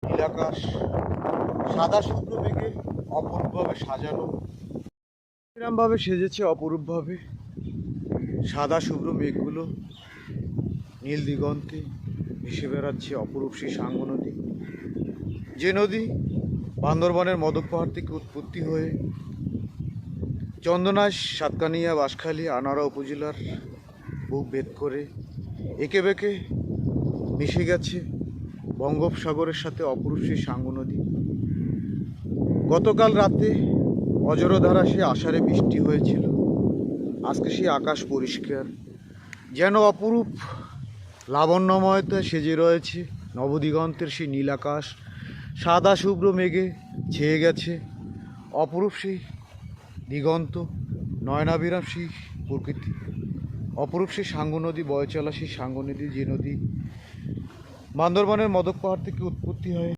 নীলাকাশ সাদা শুভ্র মেঘে অপরূপভাবে সাজানো, এরমভাবে সেজেছে অপরূপভাবে। সাদা শুভ্র মেঘগুলো নীল দিগন্তে ভেসে বেড়াচ্ছে অপরূপ সেই সাঙ্গ নদী, যে নদী বান্দরবানের মদক পাহাড় থেকে উৎপত্তি হয়ে চন্দনাইশ, সাতকানিয়া, বাঁশখালী, আনোয়ারা উপজেলার বুক ভেদ করে এঁকে বেঁকে মিশে গেছে বঙ্গোপসাগরের সাথে অপরূপ সেই সাঙ্গ নদী। গতকাল রাতে অজরধারা সে আষাঢ়ে বৃষ্টি হয়েছিল, আজকে সেই আকাশ পরিষ্কার, যেন অপরূপ লাবণ্যময়তা সেজে রয়েছে নবদিগন্তের সেই নীল আকাশ। সাদা শুভ্র মেঘে ছেয়ে গেছে অপরূপ সেই দিগন্ত, নয়নাভিরাম সেই প্রকৃতি, অপরূপ সেই সাঙ্গ নদী, বয়ে চলা সেই সাঙ্গ নদী, যে নদী বান্দরবানের মদক পাহাড় থেকে উৎপত্তি হয়।